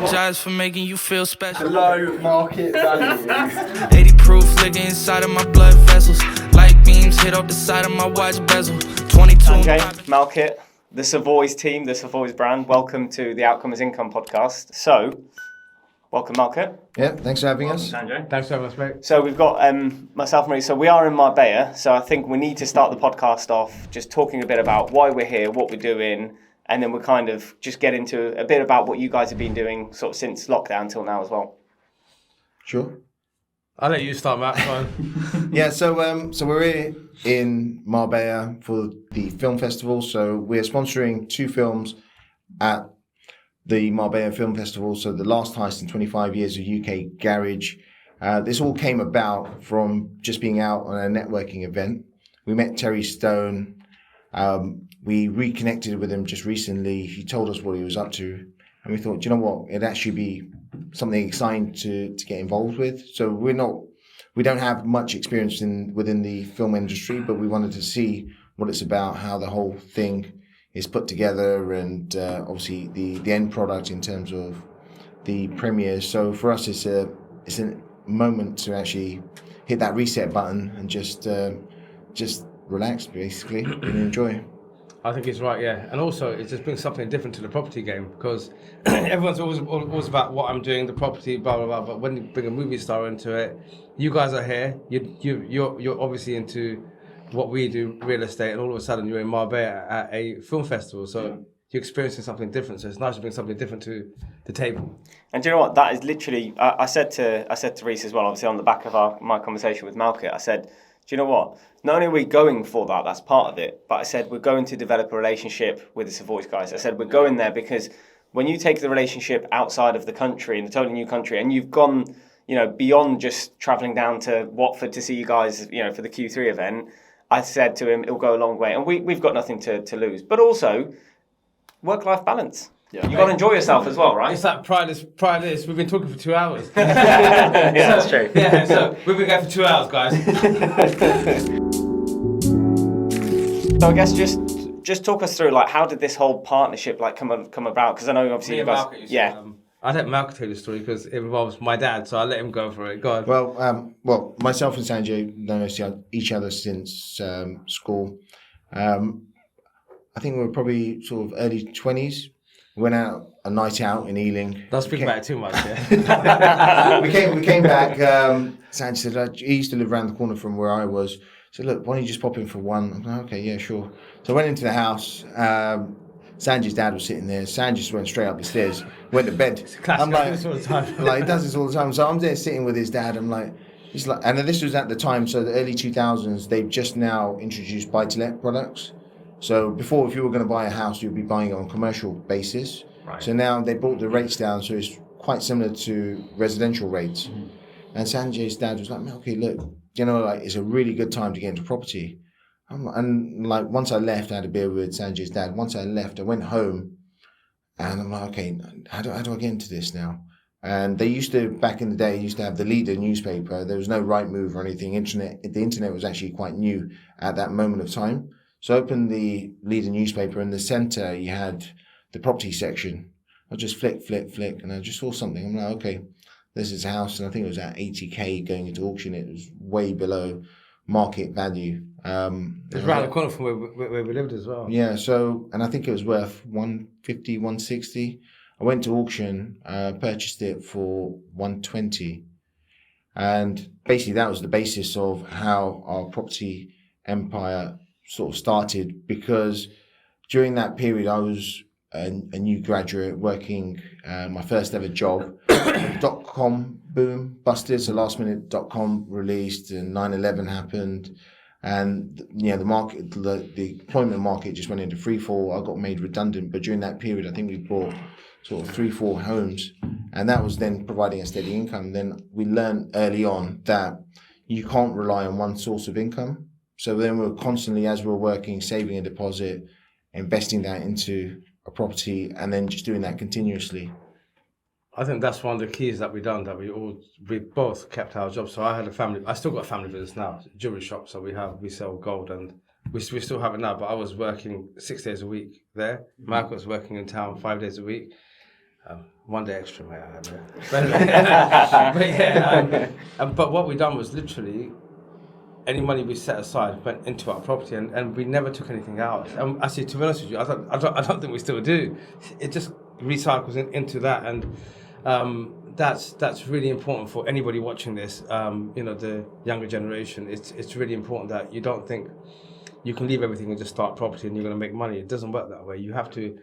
apologize for making you feel special. Low market value. 80 proof liquor inside of my blood vessels. Light beams hit off the side of my watch bezel. 22. Sanjay, Malkit, the Savoys team, the Savoys brand. Welcome to the Outcome is Income podcast. So, welcome, Malkit. Yeah, thanks for having us. Sanjay. Thanks so much, mate. So we've got myself and Marie. So we are in Marbella. So I think we need to start the podcast off just talking a bit about why we're here, what we're doing, and then we'll kind of just get into a bit about what you guys have been doing sort of since lockdown till now as well. Sure. I'll let you start, Matt. Fine. Yeah, so we're here in Marbella for the film festival. So we're sponsoring 2 films at the Marbella Film Festival. So the last heist in 25 years of UK garage. This all came about from just being out on a networking event. We met Terry Stone. We reconnected with him just recently. He told us what he was up to. And we thought, you know what, it'd actually be something exciting to get involved with. So we don't have much experience within the film industry, but we wanted to see what it's about, how the whole thing is put together, and obviously the end product in terms of the premieres. So for us, it's a moment to actually hit that reset button and just relax basically and enjoy. I think it's right, yeah. And also, it just brings something different to the property game, because everyone's always about what I'm doing, the property, blah, blah, blah. But when you bring a movie star into it, you guys are here. You're obviously into what we do, real estate, and all of a sudden you're in Marbella at a film festival. So you're experiencing something different. So it's nice to bring something different to the table. And do you know what? That is literally, I said to Reese as well, obviously on the back of my conversation with Malkit, I said, do you know what? Not only are we going for that, that's part of it, but I said we're going to develop a relationship with the Savoys guys. I said we're going there because when you take the relationship outside of the country, in a totally new country, and you've gone, beyond just travelling down to Watford to see you guys, for the Q3 event, I said to him, it'll go a long way. And we've got nothing to lose. But also, work-life balance. Yeah. You've got to enjoy yourself as well, right? It's like prior to this, we've been talking for 2 hours. Yeah, that's true. Yeah, so we've been going for 2 hours, guys. So I guess just talk us through, like, how did this whole partnership come about? Because I know obviously you guys... I'll let Malcolm tell the story because it involves my dad, so I'll let him go for it. Go on. Well, myself and Sanjay know each other since school. I think we were probably sort of early 20s. Went out a night out in Ealing. Don't speak about it too much, yeah. we came back. Sanjay said he used to live around the corner from where I was. So look, why don't you just pop in for one? I'm like, okay, yeah, sure. So I went into the house. Sanjay's dad was sitting there. Sanjay just went straight up the stairs, went to bed. It's a classic. I'm like, this all the time. Like he does this all the time. So I'm there sitting with his dad. I'm like, he's like, and this was at the time. So the early 2000s, they've just now introduced buy-to-let products. So before, if you were going to buy a house, you'd be buying it on commercial basis. Right. So now they brought the rates down, so it's quite similar to residential rates. Mm-hmm. And Sanjay's dad was like, okay, look, it's a really good time to get into property. And once I left, I had a beer with Sanjay's dad. Once I left, I went home, and I'm like, okay, how do I get into this now? And they used to, back in the day, have the Leader newspaper. There was no Rightmove or anything. The internet was actually quite new at that moment of time. So I opened the Leader newspaper. In the centre, you had the property section. I just flick, and I just saw something. I'm like, okay, this is a house, and I think it was at 80k going into auction. It was way below market value. It's around the corner from where we lived as well. Yeah, so, and I think it was worth 150, 160. I went to auction, purchased it for 120. And basically that was the basis of how our property empire sort of started, because during that period I was a new graduate working my first ever job. .com boom busted, so last minute .com released and 9/11 happened, and the market, the employment market just went into free fall. I got made redundant, but during that period I think we bought sort of 3-4 homes, and that was then providing a steady income. Then we learned early on that you can't rely on one source of income. So then we were constantly, as we were working, saving a deposit, investing that into a property, and then just doing that continuously. I think that's one of the keys that we've done, that we both kept our jobs. So I still got a family business now, jewelry shop. So we sell gold, and we still have it now, but I was working 6 days a week there. Mark was working in town 5 days a week. One day extra, mate. I had but yeah, but what we done was literally any money we set aside went into our property, and we never took anything out. Actually, to be honest with you, I don't think we still do. It just recycles into that, and that's really important for anybody watching this. The younger generation. It's really important that you don't think you can leave everything and just start property and you're going to make money. It doesn't work that way. You have to,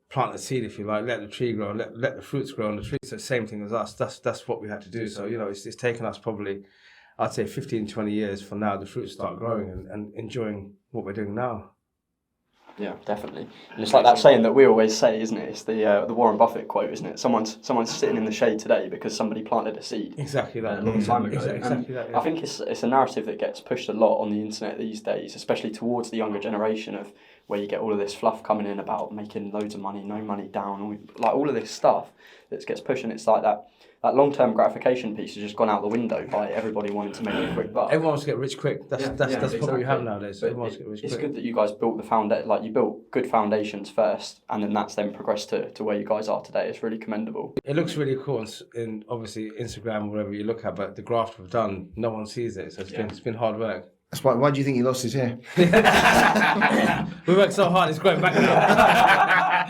plant the seed, if you like, let the tree grow, and let the fruits grow on the tree. It's the same thing as us. That's what we had to do. So, it's taken us probably, I'd say 15, 20 years from now, the fruits start growing and enjoying what we're doing now. Yeah, definitely. And it's like that saying that we always say, isn't it? It's the Warren Buffett quote, isn't it? Someone's sitting in the shade today because somebody planted a seed. Exactly that. A long time ago. Exactly that. Yeah. I think it's a narrative that gets pushed a lot on the internet these days, especially towards the younger generation, of where you get all of this fluff coming in about making loads of money, no money down, like all of this stuff that gets pushed, and it's like that long-term gratification piece has just gone out the window by everybody wanting to make a quick buck. Everyone wants to get rich quick. That's exactly what we have nowadays. But Everyone wants to get rich quick. It's good that you guys built you built good foundations first, and then that's then progressed to where you guys are today. It's really commendable. It looks really cool in obviously Instagram, wherever you look at, but the graft we've done, no one sees it. So it's been hard work. That's why do you think he lost his hair? We worked so hard, it's growing back now.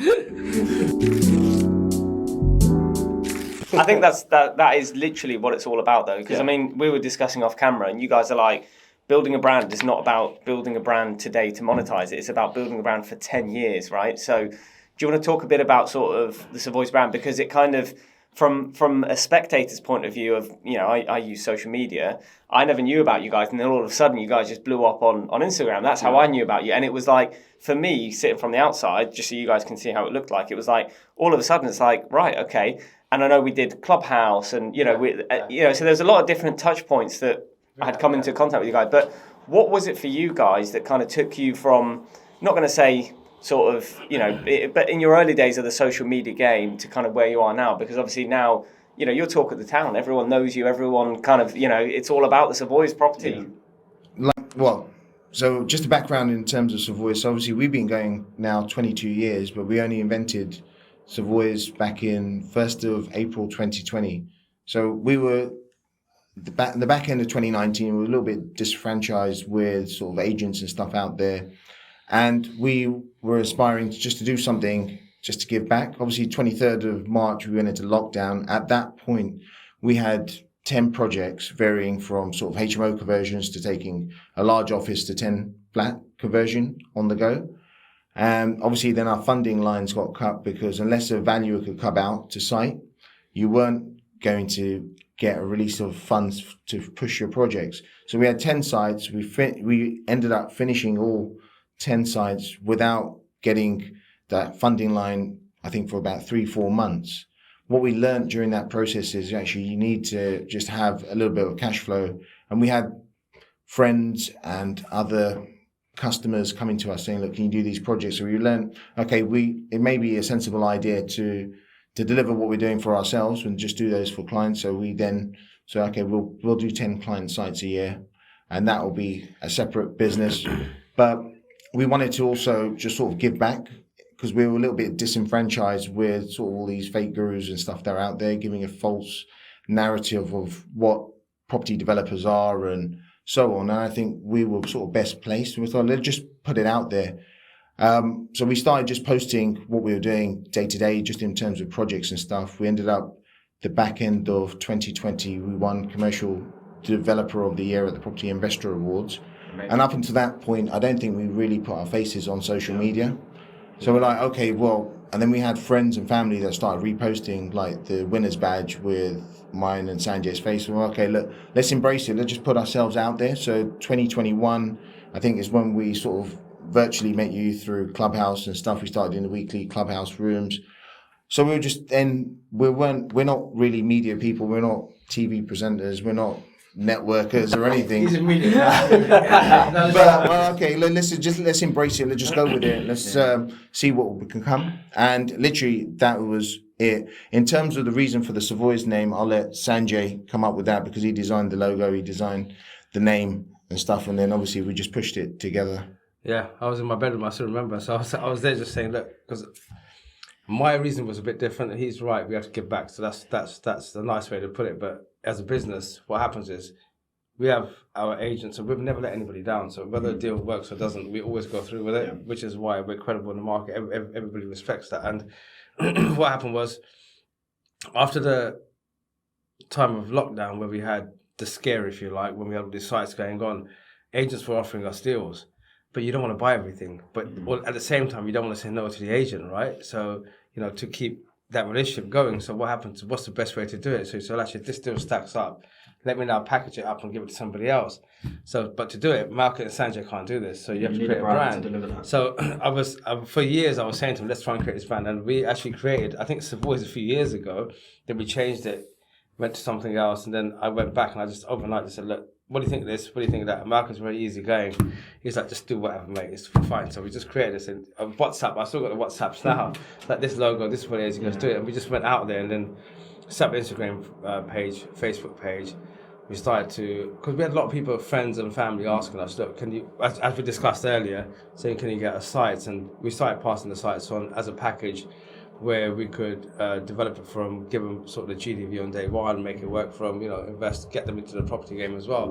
I think that is literally what it's all about, though. Because I mean, we were discussing off camera, and you guys are like, building a brand is not about building a brand today to monetize it. It's about building a brand for 10 years, right? So, do you want to talk a bit about sort of the Savoys brand, because it kind of, from a spectator's point of view of, I use social media. I never knew about you guys, and then all of a sudden you guys just blew up on Instagram. That's how I knew about you. And it was like, for me, sitting from the outside, just so you guys can see how it looked like, it was like, all of a sudden it's like, right, okay. And I know we did Clubhouse, and, so there's a lot of different touch points that I had come into contact with you guys. But what was it for you guys that kind of took you from, not going to say sort of, but in your early days of the social media game to kind of where you are now? Because obviously now, you're talk of the town. Everyone knows you. Everyone kind of, it's all about the Savoys property. So just a background in terms of Savoys. So obviously we've been going now 22 years, but we only invented Savoys back in 1st of April 2020. So we were the back end of 2019. We were a little bit disfranchised with sort of agents and stuff out there, and we were aspiring to do something just to give back. Obviously, 23rd of March we went into lockdown. At that point, we had 10 projects varying from sort of HMO conversions to taking a large office to 10 flat conversion on the go. And obviously then our funding lines got cut, because unless a valuer could come out to site, you weren't going to get a release of funds to push your projects. So we had 10 sites. We ended up finishing all 10 sites without getting that funding line, I think, for about 3-4 months. What we learned during that process is actually you need to just have a little bit of cash flow. And we had friends and other customers coming to us saying, look, can you do these projects? So we learned, okay, it may be a sensible idea to deliver what we're doing for ourselves and just do those for clients. So we then said, okay, we'll do 10 client sites a year, and that will be a separate business. But we wanted to also just sort of give back, because we were a little bit disenfranchised with sort of all these fake gurus and stuff that are out there giving a false narrative of what property developers are and so on. And I think we were sort of best placed. We thought, let's just put it out there. So we started just posting what we were doing day to day, just in terms of projects and stuff. We ended up, the back end of 2020, we won Commercial Developer of the Year at the Property Investor Awards. Amazing. And up until that point, I don't think we really put our faces on social media. So we're like, okay, well, and then we had friends and family that started reposting like the winner's badge with mine and Sanjay's face. Well, okay, look, let's embrace it. Let's just put ourselves out there. So 2021, I think, is when we sort of virtually met you through Clubhouse and stuff. We started in the weekly Clubhouse rooms. So we were just, and we're not really media people. We're not TV presenters. We're not networkers or anything. He's a media. But well, okay, let's embrace it. Let's just go with it. Let's see what we can come. And literally, that was it. In terms of the reason for the Savoys name, I'll let Sanjay come up with that, because he designed the logo, he designed the name and stuff, and then obviously we just pushed it together. Yeah, I was in my bedroom, I still remember. So I was there just saying, look, because My reason was a bit different. He's right. We have to give back. So that's a nice way to put it. But as a business, what happens is we have our agents, and we've never let anybody down. So whether a deal works or doesn't, we always go through with it, which is why we're credible in the market. Everybody respects that. And what happened was, after the time of lockdown, where we had the scare, if you like, when we had all these sites going on, agents were offering us deals. But you don't want to buy everything. But at the same time, you don't want to say no to the agent, right? So, to keep that relationship going. So what happens? What's the best way to do it? So actually, if this deal stacks up, let me now package it up and give it to somebody else. So, but to do it, Malcolm and Sanjay can't do this. So you have to create a brand. To deliver that. So for years, I was saying to him, let's try and create this brand. And we actually created, I think Savoys a few years ago, then we changed it, went to something else. And then I went back and I just overnight just said, look, what do you think of this? What do you think of that? And Malcolm's very easy going. He's like, just do whatever, mate. It's fine. So we just created this in WhatsApp. I still got the WhatsApps now. Like this logo, this is what it is. He goes, do it. And we just went out there and then set up an Instagram page, Facebook page. We started to, because we had a lot of people, friends and family asking us, look, can you, as we discussed earlier, saying, can you get us sites? And we started passing the sites on as a package where we could develop it from, give them sort of the GDV on day one, make it work from, invest, get them into the property game as well.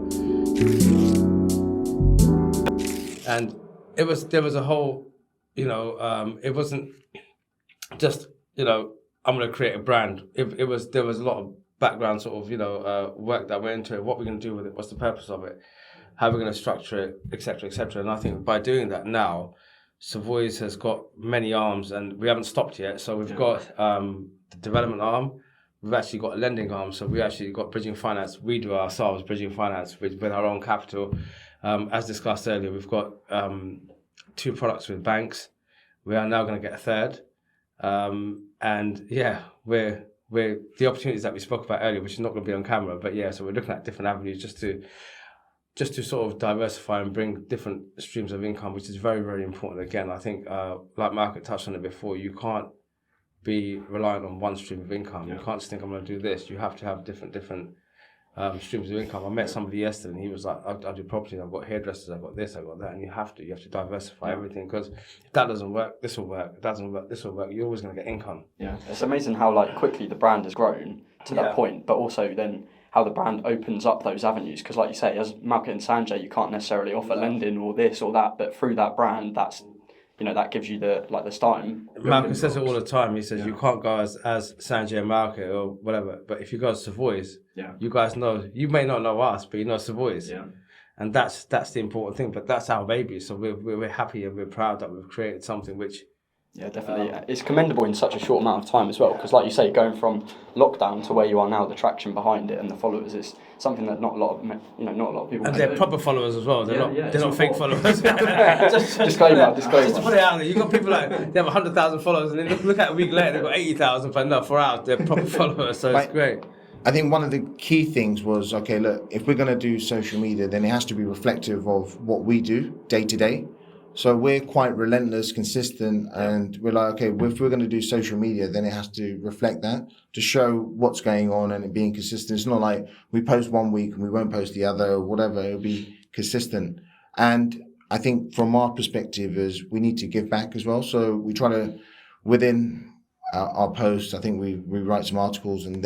And there was a whole, it wasn't just, I'm going to create a brand. There was a lot of background sort of, work that went into it. What we're going to do with it, what's the purpose of it, how we're going to structure it, etc., etc. And I think by doing that now, Savoys has got many arms, and we haven't stopped yet. So we've got the development arm. We've actually got a lending arm. So we actually got bridging finance. We do ourselves bridging finance with our own capital. As discussed earlier, we've got 2 products with banks. We are now going to get a third. And yeah, we're the opportunities that we spoke about earlier, which is not going to be on camera. But yeah, so we're looking at different avenues just to sort of diversify and bring different streams of income, which is very, very important. Again, I think, like Mark touched on it before, you can't be reliant on one stream of income. You can't just think, I'm going to do this. You have to have different streams of income. I met somebody yesterday and he was like, I do property, I've got hairdressers, I've got this, I've got that. And you have to diversify everything, because if that doesn't work, this will work. If that doesn't work, this will work. You're always going to get income. Yeah. It's amazing how quickly the brand has grown to that point, but also then how the brand opens up those avenues. Because like you say, as Malcolm and Sanjay, you can't necessarily offer lending or this or that, but through that brand, that's that gives you the starting. Malcolm says it all the time. He says you can't go as Sanjay and Malcolm or whatever, but if you go as Savoys, you guys know, you may not know us, but you know Savoys. Yeah. And that's the important thing, but that's our baby. So we're happy and we're proud that we've created something which... Yeah, definitely. It's commendable in such a short amount of time as well, because like you say, going from lockdown to where you are now, the traction behind it and the followers is something that not a lot of people. And they're proper followers as well. They're not fake followers. Disclaimer. Just to put it out there, you got people like they have 100,000 followers, and then look at a week later they've got 80,000. But no, 4 hours they're proper followers, so it's great. I think one of the key things was, okay, look, if we're going to do social media, then it has to be reflective of what we do day to day. So we're quite relentless, consistent, and we're like, okay, if we're going to do social media, then it has to reflect that, to show what's going on and it being consistent. It's not like we post one week and we won't post the other or whatever. It'll be consistent. And I think from our perspective is we need to give back as well. So we try to, within our posts, I think we write some articles and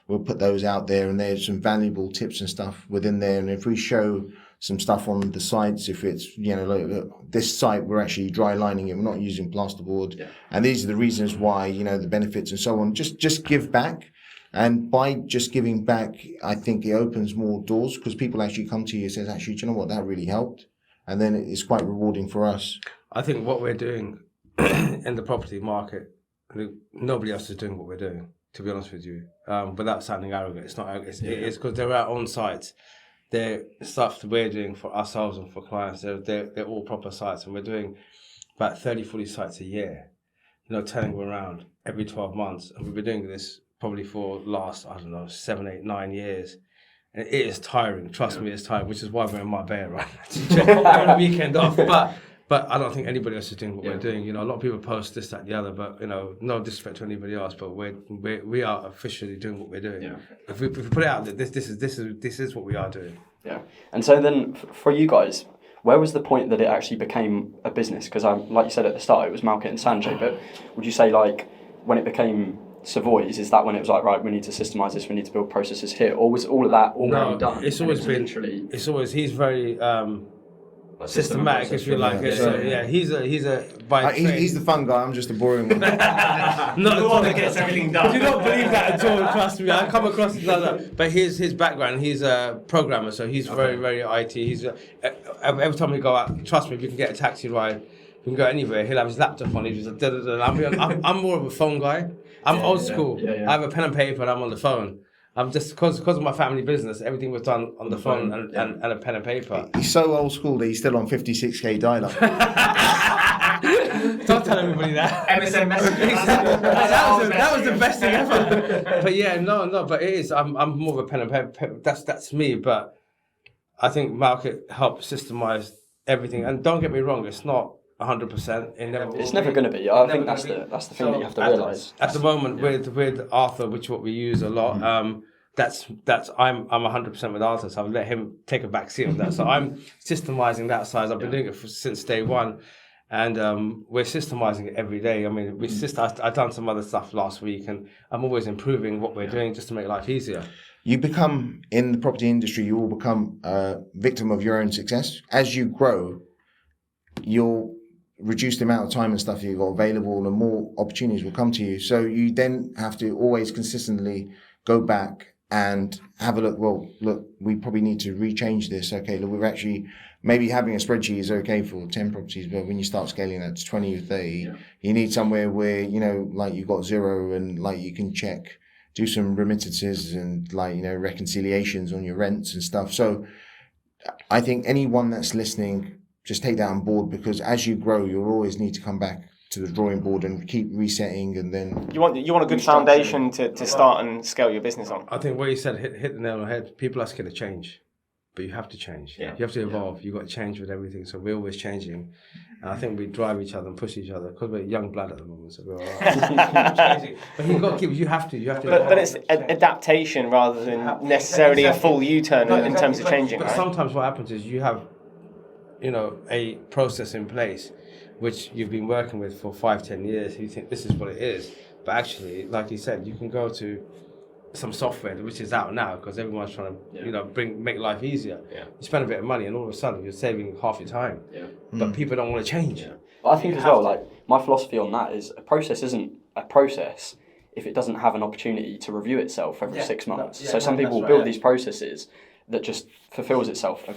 we'll put those out there, and there's some valuable tips and stuff within there. And if we show some stuff on the sites, if it's, like this site, we're actually dry lining it, we're not using plasterboard. Yeah. And these are the reasons why, the benefits and so on. Just give back. And by just giving back, I think it opens more doors, because people actually come to you and says, actually, do you know what, that really helped. And then it's quite rewarding for us. I think what we're doing in the property market, nobody else is doing what we're doing, to be honest with you, without sounding arrogant. It's not arrogant. It's because they're our own sites. They're stuff that we're doing for ourselves and for clients. They're all proper sites, and we're doing about 30, 40 sites a year, turning them around every 12 months. And we've been doing this probably for last, 7, 8, 9 years. And it is tiring. Trust me, it's tiring, which is why we're in Marbella right now. Having a weekend off. But I don't think anybody else is doing what we're doing. A lot of people post this, that, and the other, but no disrespect to anybody else, but we are officially doing what we're doing. Yeah. If we put it out there, this is what we are doing. Yeah. And so then for you guys, Where was the point that it actually became a business? Because like you said at the start, it was Malkit and Sanjay, but would you say like when it became Savoys, is that when it was like, right, we need to systemize this, we need to build processes here, or was all of that already done? It's always been literally. It's always he's very systematic, if you like. He's He's the fun guy. I'm just the boring one. not The one that gets everything done. Do not believe that at all. Trust me, I come across no. But his background, he's a programmer, so he's very IT. He's every time we go out, trust me, if you can get a taxi ride, we can go anywhere. He'll have his laptop on. He's just I'm more of a phone guy. I'm old school. I have a pen and paper, and I'm on the phone. I'm just because of my family business, everything was done on the phone and a pen and paper. He's so old school that he's still on 56k dial-up. Don't tell everybody that. MSN Messenger. that was the best thing ever. But yeah, no, but it is. I'm more of a pen and paper. That's me. But I think Malkit helped systemize everything. And don't get me wrong, it's not 100%. It's never going to be. I think that's the thing that you have to realise. At the moment, with Arthur, which is what we use a lot, that's I'm 100% with Arthur, so I've let him take a back seat on that. So I'm systemizing that side. I've been doing it since day one, and we're systemizing it every day. I mean, I've done some other stuff last week, and I'm always improving what we're doing just to make life easier. You become, in the property industry, you will become a victim of your own success. As you grow, you'll reduce the amount of time and stuff you've got available, and more opportunities will come to you. So you then have to always consistently go back and have a look. Well, look, we probably need to rechange this. Okay, look, we're actually, maybe having a spreadsheet is okay for 10 properties, but when you start scaling that to 20 or 30, you need somewhere where, like you've got zero and like you can check, do some remittances and like, reconciliations on your rents and stuff. So I think anyone that's listening, just take that on board, because as you grow, you'll always need to come back to the drawing board and keep resetting, and then you want a good foundation to start and scale your business on. I think what you said hit the nail on the head. People are scared to change, but you have to change. You have to evolve. You've got to change with everything. So we're always changing, and I think we drive each other and push each other because we're young blood at the moment. So we're all right. But you've got to keep. You have to. But it's adaptation rather than necessarily a full U-turn in terms of changing. But right? sometimes what happens is you have, a process in place which you've been working with for 5-10 years. You think this is what it is, but actually, like you said, you can go to some software which is out now because everyone's trying to make life easier. You spend a bit of money and all of a sudden you're saving half your time. But people don't want to change. But I think as well, like my philosophy on that is a process isn't a process if it doesn't have an opportunity to review itself every 6 months. So some people build these processes that just fulfills itself, and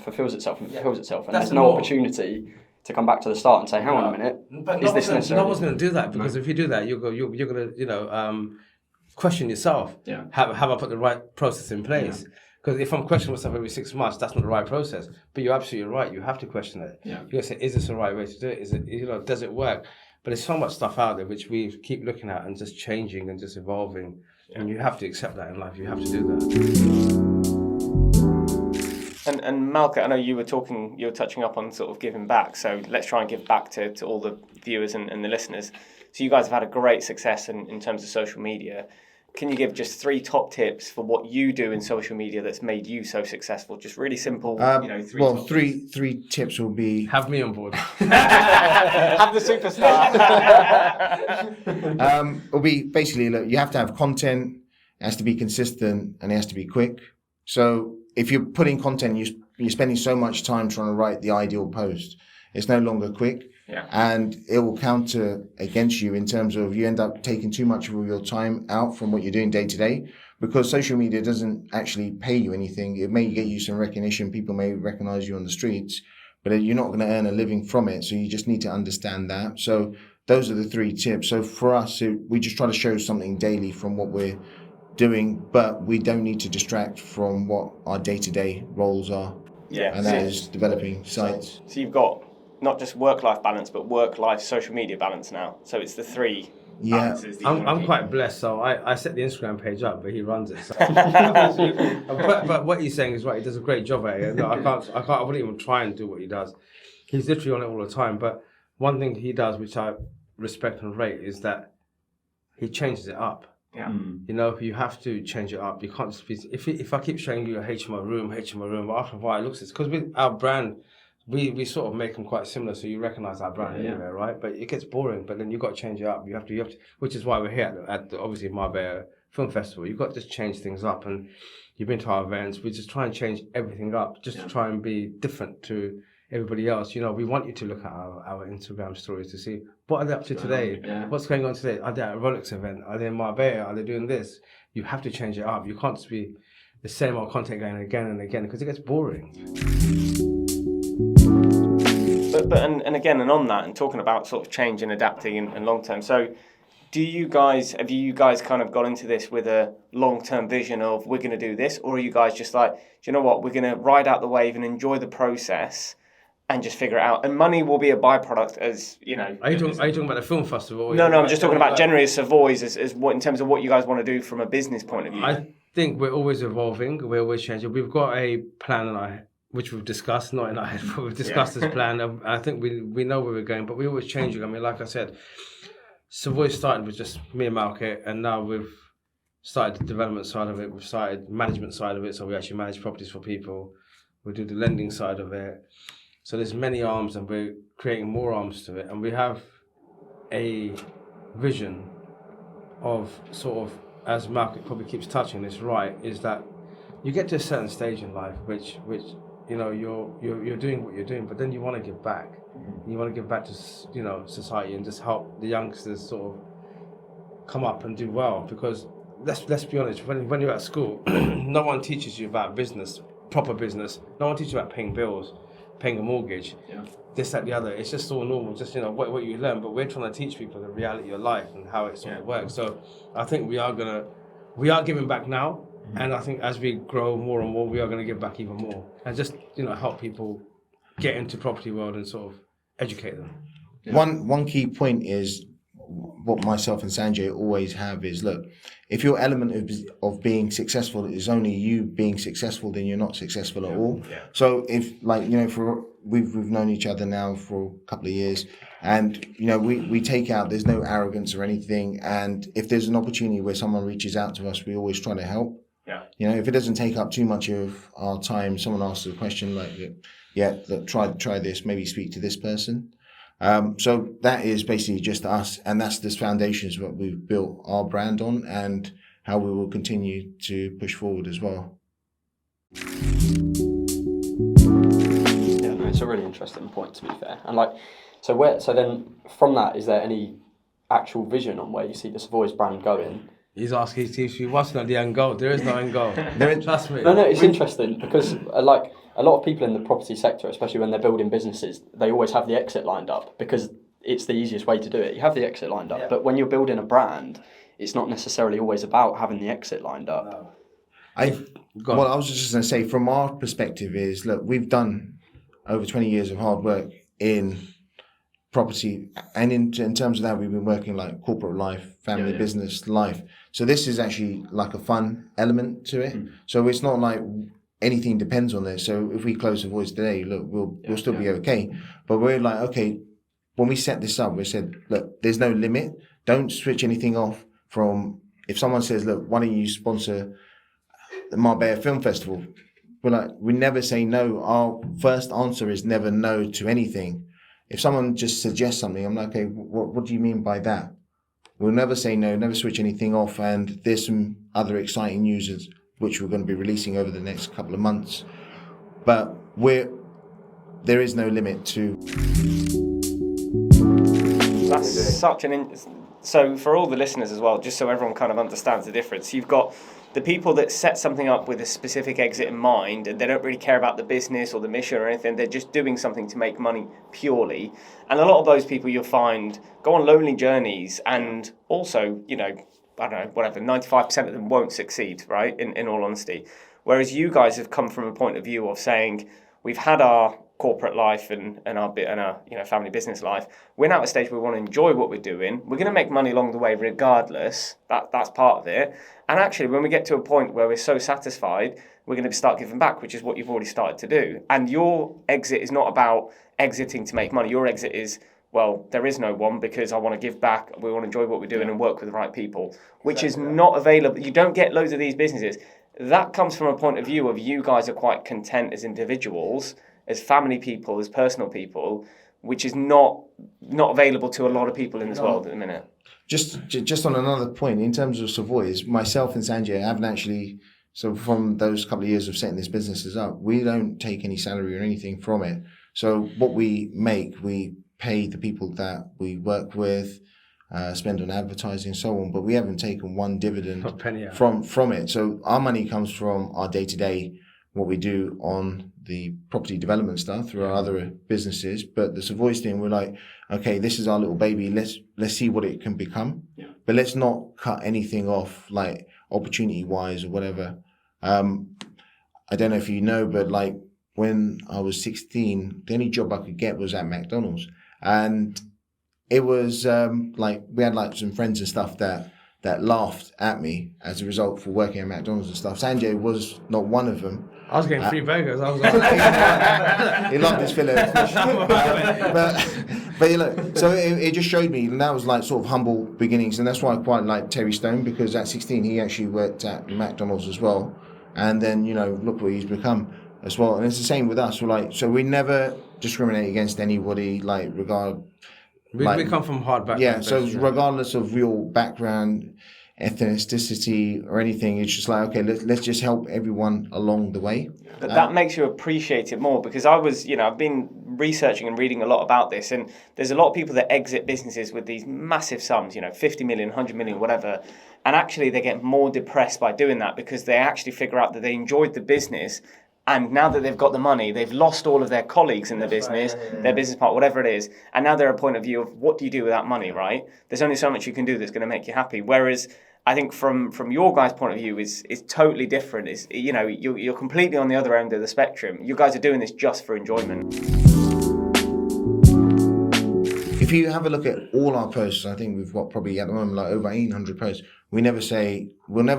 there's no opportunity to come back to the start and say, hang on a minute, is this necessary? No one's going to do that, because if you do that, you're going to question yourself. Have I put the right process in place? Because if I'm questioning myself every 6 months, that's not the right process. But you're absolutely right. You have to question it. You got to say, is this the right way to do it? Is it does it work? But there's so much stuff out there which we keep looking at and just changing and just evolving, and you have to accept that in life. You have to do that. And Malkit, I know you were touching up on sort of giving back. So let's try and give back to all the viewers and the listeners. So you guys have had a great success in terms of social media. Can you give just 3 top tips for what you do in social media that's made you so successful? Just really simple, 3 top tips. Three tips will be... Have me on board. Have the superstar. Will be basically, look, you have to have content, it has to be consistent, and it has to be quick. So if you're putting content, you're spending so much time trying to write the ideal post. It's no longer quick. And it will counter against you in terms of you end up taking too much of your time out from what you're doing day to day, because social media doesn't actually pay you anything. It may get you some recognition. People may recognize you on the streets, but you're not going to earn a living from it. So you just need to understand that. So those are the 3 tips. So for us, we just try to show something daily from what we're doing, but we don't need to distract from what our day-to-day roles are. And that is developing sites. So you've got not just work-life balance, but work-life social media balance now. So it's the 3 balances. I'm quite blessed. So I set the Instagram page up, but he runs it. So. but what he's saying is right. He does a great job at it. No, I wouldn't even try and do what he does. He's literally on it all the time. But one thing he does, which I respect and rate, is that he changes it up. You have to change it up. You can't just be, if I keep showing you a HMO room, but after a while it looks, it's because with our brand, we sort of make them quite similar, so you recognise our brand anyway, right? But it gets boring. But then you've got to change it up. You have to, which is why we're here at the, obviously Marbella Film Festival. You've got to just change things up, and you've been to our events. We just try and change everything up, just to try and be different to everybody else. You know, we want you to look at our Instagram stories to see what are they up to today, what's going on today. Are they at a Rolex event? Are they in Marbella? Are they doing this? You have to change it up. You can't just be the same old content going again and again because it gets boring. But and again, and on that, and talking about sort of change and adapting and long term. So, have you guys kind of got into this with a long term vision of we're going to do this, or are you guys just like, do you know what, we're going to ride out the wave and enjoy the process and just figure it out, and money will be a byproduct, as you know. Are you talking about the film festival? No, I'm just talking about generally as Savoys, as what in terms of what you guys want to do from a business point of view. I think we're always evolving. We're always changing. We've got a plan, which we've discussed, not in our head, but we've discussed this plan. I think we know where we're going, but we always change it. I mean, like I said, Savoy started with just me and Malkit, and now we've started the development side of it. We've started management side of it, so we actually manage properties for people. We do the lending side of it. So there's many arms, and we're creating more arms to it. And we have a vision of sort of, as Malkit probably keeps touching this, right, is that you get to a certain stage in life which you know you're doing what you're doing, but then you want to give back. You want to give back to society and just help the youngsters sort of come up and do well. Because let's be honest, when you're at school, no one teaches you about business, proper business. No one teaches you about paying bills, paying a mortgage, this, that, the other. It's just all normal, just what you learn. But we're trying to teach people the reality of life and how it sort of works. So I think we are giving back now. And I think as we grow more and more, we are going to give back even more, and just help people get into property world and sort of educate them. One key point is what myself and Sanjay always have is, look, if your element of being successful is only you being successful, then you're not successful at all. So if we've known each other now for a couple of years, and we take out, there's no arrogance or anything, and if there's an opportunity where someone reaches out to us, we always try to help. If it doesn't take up too much of our time, someone asks a question like, look, try this, maybe speak to this person. So that is basically just us, and that's the foundations what we've built our brand on, and how we will continue to push forward as well. Yeah, no, it's a really interesting point, to be fair. And so then from that, is there any actual vision on where you see the Savoys brand going? He's asking, he wants to know the end goal. There is no end goal. Trust me. No, it's interesting because a lot of people in the property sector, especially when they're building businesses, they always have the exit lined up because it's the easiest way to do it. You have the exit lined up, but when you're building a brand, it's not necessarily always about having the exit lined up. No. I was just going to say, from our perspective is, look, we've done over 20 years of hard work in property, and in terms of that, we've been working like corporate life, family business life. So this is actually like a fun element to it. So it's not like anything depends on this. So if we close the voice today, look, we'll still be okay. But we're like, okay, when we set this up, we said, look, there's no limit. Don't switch anything off from, if someone says, look, why don't you sponsor the Marbella Film Festival? We're like, we never say no. Our first answer is never no to anything. If someone just suggests something, I'm like, okay, what do you mean by that? We'll never say no, never switch anything off. And there's some other exciting news which we're going to be releasing over the next couple of months. But there is no limit to. That's such so for all the listeners as well, just so everyone kind of understands the difference, you've got the people that set something up with a specific exit in mind, and they don't really care about the business or the mission or anything. They're just doing something to make money purely. And a lot of those people you'll find go on lonely journeys, and also, I don't know, whatever, 95% of them won't succeed, right? In all honesty. Whereas you guys have come from a point of view of saying, we've had our corporate life and our family business life. We're now at a stage where we want to enjoy what we're doing. We're going to make money along the way regardless. That's part of it. And actually, when we get to a point where we're so satisfied, we're going to start giving back, which is what you've already started to do. And your exit is not about exiting to make money. Your exit is, well, there is no one, because I want to give back. We want to enjoy what we're doing and work with the right people, which is not available. You don't get loads of these businesses. That comes from a point of view of you guys are quite content as individuals. as family people, as personal people, which is not available to a lot of people in this world at the minute. Just on another point, in terms of Savoys, myself and Sanjay haven't actually. So from those couple of years of setting this businesses up, we don't take any salary or anything from it. So what we make, we pay the people that we work with, spend on advertising and so on. But we haven't taken one dividend from it. So our money comes from our day-to-day, what we do on the property development stuff through our other businesses. But the Savoys thing, we're like, okay, this is our little baby. Let's see what it can become. Yeah. But let's not cut anything off, like opportunity-wise or whatever. I don't know if you know, but like when I was 16, the only job I could get was at McDonald's. And it was like we had like some friends and stuff that laughed at me as a result for working at McDonald's and stuff. Sanjay was not one of them. I was getting free burgers. I was like, he loved his filet of fish. But you know, so it just showed me, and that was like sort of humble beginnings, and that's why I quite like Terry Stone, because at 16 he actually worked at McDonald's as well, and then you know look what he's become as well. And it's the same with us. We're like, so we never discriminate against anybody, like we come from hard background. Yeah, so regardless of real background, ethnicity or anything, it's just like, okay, let's just help everyone along the way. But that makes you appreciate it more, because I've been researching and reading a lot about this, and there's a lot of people that exit businesses with these massive sums, 50 million, 100 million, whatever, and actually they get more depressed by doing that because they actually figure out that they enjoyed the business. And now that they've got the money, they've lost all of their colleagues in the business, their business partner, whatever it is. And now they're at a point of view of what do you do with that money, right? There's only so much you can do that's going to make you happy. Whereas I think from your guys' point of view is totally different. It's, you're completely on the other end of the spectrum. You guys are doing this just for enjoyment. If you have a look at all our posts, I think we've got probably at the moment like over 800 posts. We'll never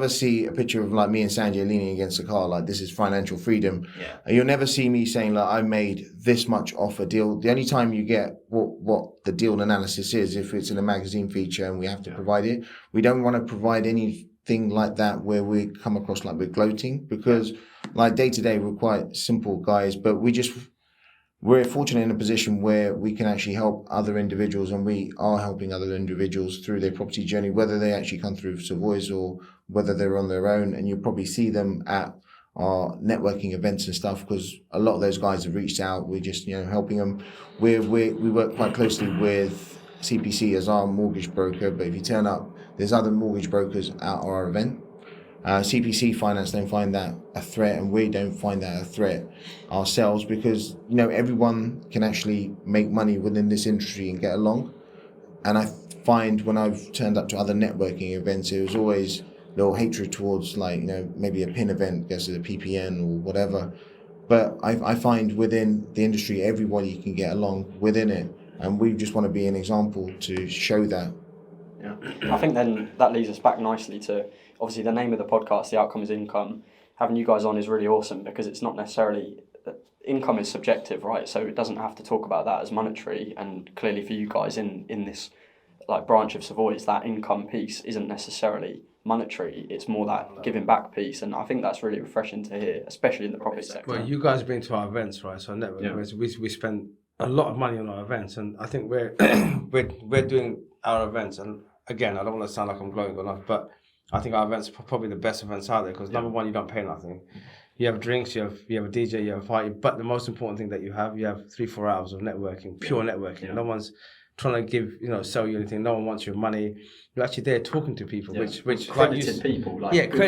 see a picture of like me and Sanjay leaning against a car like this is financial freedom. Yeah. You'll never see me saying like I made this much off a deal. The only time you get what the deal analysis is if it's in a magazine feature and we have to provide it. We don't want to provide anything like that where we come across like we're gloating, because like day to day we're quite simple guys, but we're fortunate in a position where we can actually help other individuals, and we are helping other individuals through their property journey, whether they actually come through Savoys or whether they're on their own. And you'll probably see them at our networking events and stuff, because a lot of those guys have reached out. We're just helping them. We work quite closely with CPC as our mortgage broker, but if you turn up, there's other mortgage brokers at our event. CPC Finance don't find that a threat, and we don't find that a threat ourselves, because everyone can actually make money within this industry and get along. And I find when I've turned up to other networking events, it was always a little hatred towards maybe a PIN event goes to the PPN or whatever. But I find within the industry, everybody can get along within it, and we just want to be an example to show that. Yeah, I think then that leads us back nicely to obviously the name of the podcast, The Outcome is Income. Having you guys on is really awesome, because it's not necessarily income is subjective, right? So it doesn't have to talk about that as monetary. And clearly for you guys in this like branch of Savoys, that income piece isn't necessarily monetary. It's more that giving back piece, and I think that's really refreshing to hear, especially in the property sector. Well, you guys have been to our events, right? So we spend a lot of money on our events, and I think we're doing our events. And again, I don't want to sound like I'm glowing enough, but I think our events are probably the best events out there, because number one, you don't pay nothing. You have drinks, you have a DJ, you have a party, but the most important thing that you have 3-4 hours of networking, pure networking. Yeah. No one's trying to give, sell you anything. No one wants your money. You're actually there talking to people, which credited people, credited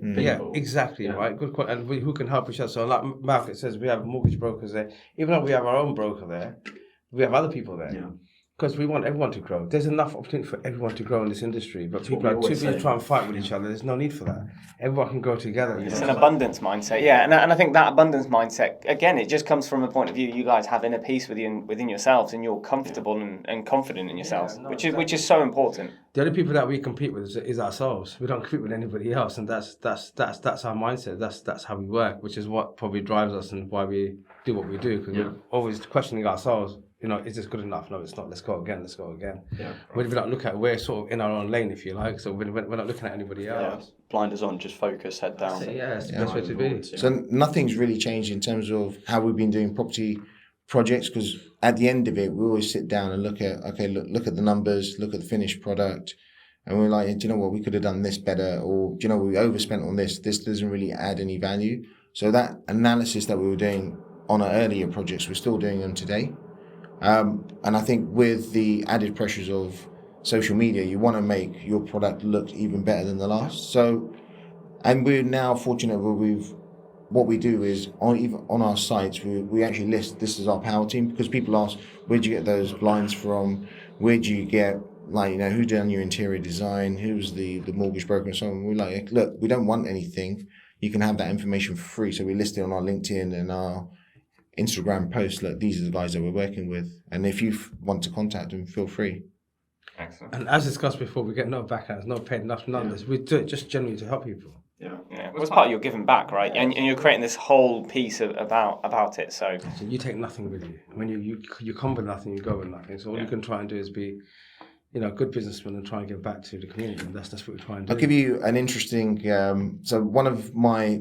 people, exactly, right. Good quality, and who can help each other. So, like Malcolm says, we have mortgage brokers there. Even though we have our own broker there, we have other people there. Yeah. Because we want everyone to grow. There's enough opportunity for everyone to grow in this industry, but people are too busy to try and fight with each other. There's no need for that. Everyone can grow together. It's an abundance mindset, and I think that abundance mindset, again, it just comes from a point of view you guys have inner peace within yourselves, and you're comfortable and confident in yourselves, which is so important. The only people that we compete with is ourselves. We don't compete with anybody else, and that's our mindset. That's how we work, which is what probably drives us and why we do what we do, because we're always questioning ourselves. is this good enough? No, it's not. Let's go again. Yeah. We're not looking at, we're sort of in our own lane, if you like. So we're not looking at anybody else. Blinders on, just focus, head down. It's the best way to be. So nothing's really changed in terms of how we've been doing property projects, because at the end of it, we always sit down and look at the numbers, look at the finished product, and we're like, do you know what, we could have done this better, or do you know, we overspent on this. This doesn't really add any value. So that analysis that we were doing on our earlier projects, we're still doing them today. And I think with the added pressures of social media, you want to make your product look even better than the last. So, and we're now fortunate where what we do is on our sites, we actually list this is our power team, because people ask, where'd you get those blinds from? Where'd you get, who done your interior design? Who's the mortgage broker and so on? We're like, look, we don't want anything. You can have that information for free. So we list it on our LinkedIn and our Instagram posts. Look, these are the guys that we're working with. And if you want to contact them, feel free. Excellent. And as discussed before, we get no backhands, no paid, none of this. We do it just generally to help people. Yeah. Well, it's part of your giving back, right? And you're creating this whole piece about it. So you take nothing with you. I mean, you come with nothing, you go with nothing. So all you can try and do is be, a good businessman and try and give back to the community. And that's what we try and do. I'll give you an interesting. So one of my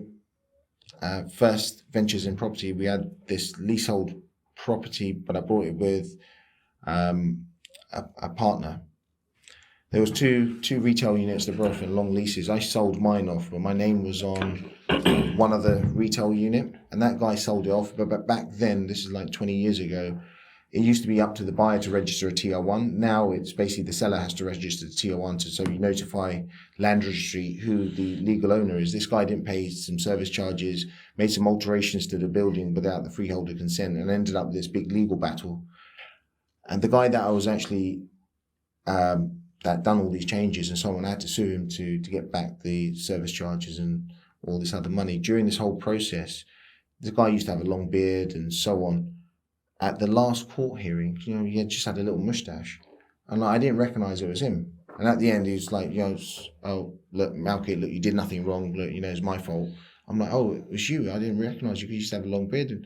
first ventures in property, we had this leasehold property, but I bought it with a partner. There was two retail units that were both in long leases. I sold mine off, but my name was on one other retail unit, and that guy sold it off. But back then, this is like 20 years ago, it used to be up to the buyer to register a TOII. Now it's basically the seller has to register the TOII, so you notify land registry who the legal owner is. This guy didn't pay some service charges, made some alterations to the building without the freeholder consent, and ended up with this big legal battle. And the guy that I was actually that done all these changes and so on, I had to sue him to get back the service charges and all this other money. During this whole process, the guy used to have a long beard and so on. At the last court hearing, he had just had a little mustache, and I didn't recognise it was him. And at the end, he was like, oh, look, Malky, look, you did nothing wrong. Look, it's my fault. I'm like, oh, it was you. I didn't recognise you because you used to have a long beard. And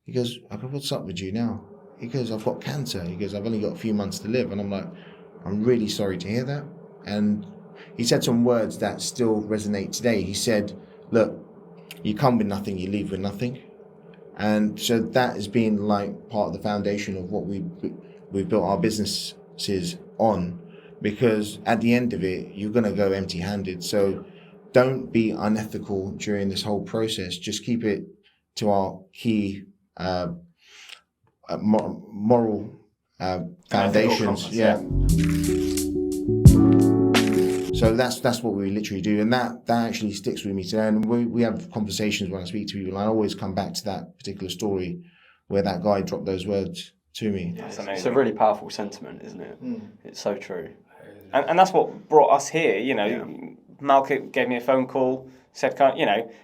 he goes, what's up with you now? He goes, I've got cancer. He goes, I've only got a few months to live. And I'm like, I'm really sorry to hear that. And he said some words that still resonate today. He said, look, you come with nothing, you leave with nothing. And so that has been like part of the foundation of what we've built our businesses on, because at the end of it, you're going to go empty-handed. So don't be unethical during this whole process. Just keep it to our key moral foundations. Yeah. So that's what we literally do, and that actually sticks with me today. And we have conversations when I speak to people, and I always come back to that particular story where that guy dropped those words to me. Yeah, it's a really powerful sentiment, isn't it? It's so true. And that's what brought us here. Malcolm gave me a phone call, said,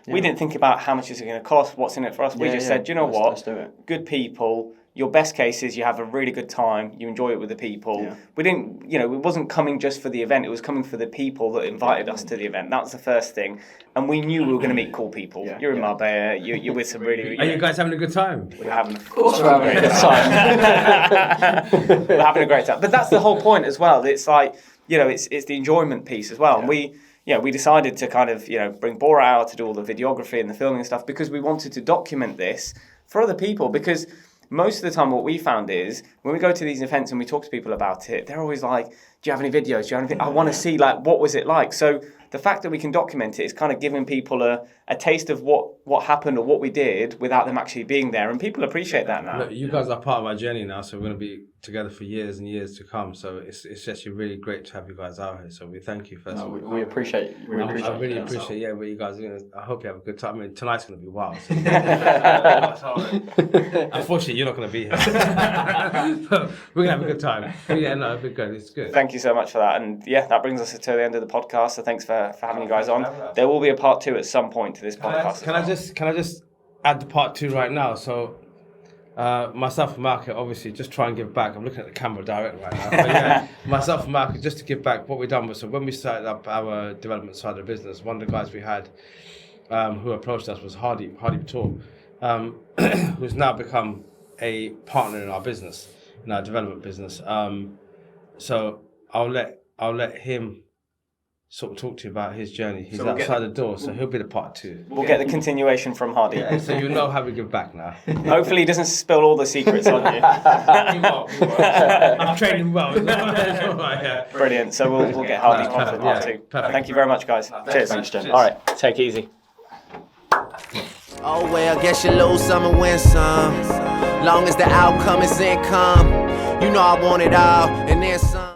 we didn't think about how much is it going to cost, what's in it for us. We just said, let's do it. Good people. Your best case is you have a really good time, you enjoy it with the people. Yeah. We didn't, it wasn't coming just for the event, it was coming for the people that invited us to the event. That was the first thing. And we knew we were going to meet cool people. Yeah. You're in Marbella, you're with some really... Are you guys having a good time? We're having, of course we're having a good time. We're having a great time. But that's the whole point as well. It's like, it's the enjoyment piece as well. Yeah. And we decided to kind of, bring Bora out to do all the videography and the filming and stuff, because we wanted to document this for other people. Because most of the time what we found is when we go to these events and we talk to people about it, they're always like, do you have any videos? Do you have anything? I want to see, what was it like? So the fact that we can document it is kind of giving people a taste of what happened or what we did without them actually being there. And people appreciate that now. Look, you guys are part of our journey now, so we're going to be together for years and years to come. So it's actually really great to have you guys out here. So we thank you first of all. We appreciate you. I really appreciate what you guys are doing. I hope you have a good time. I mean, tonight's going to be wild. So. Unfortunately, you're not going to be here. We're going to have a good time. But yeah, no, it'll be good. It's good. Thank you so much for that. And yeah, that brings us to the end of the podcast. So thanks for having you guys on. There will be a part 2 at some point to this podcast. Can I just add the part 2 right now? So myself and Mark obviously just try and give back. I'm looking at the camera direct right now. But yeah, myself and Mark, just to give back what we've done was, so when we started up our development side of the business, one of the guys we had who approached us was Hardy Tour, who's now become a partner in our business. in our development business. So I'll let him sort of talk to you about his journey. He's So we'll outside the door, so he'll be the part 2. We'll get the continuation from Hardy. Yeah, so you know how we give back now. Hopefully he doesn't spill all the secrets on you. He won't. I've trained him well. Brilliant. So we'll get Hardy on for part 2. Perfect. Thank you very much, guys. Cheers. Thanks, Jen. All right, take it easy. Oh well, guess you lose some and win some. Long as the outcome is income, you know I want it all and then some.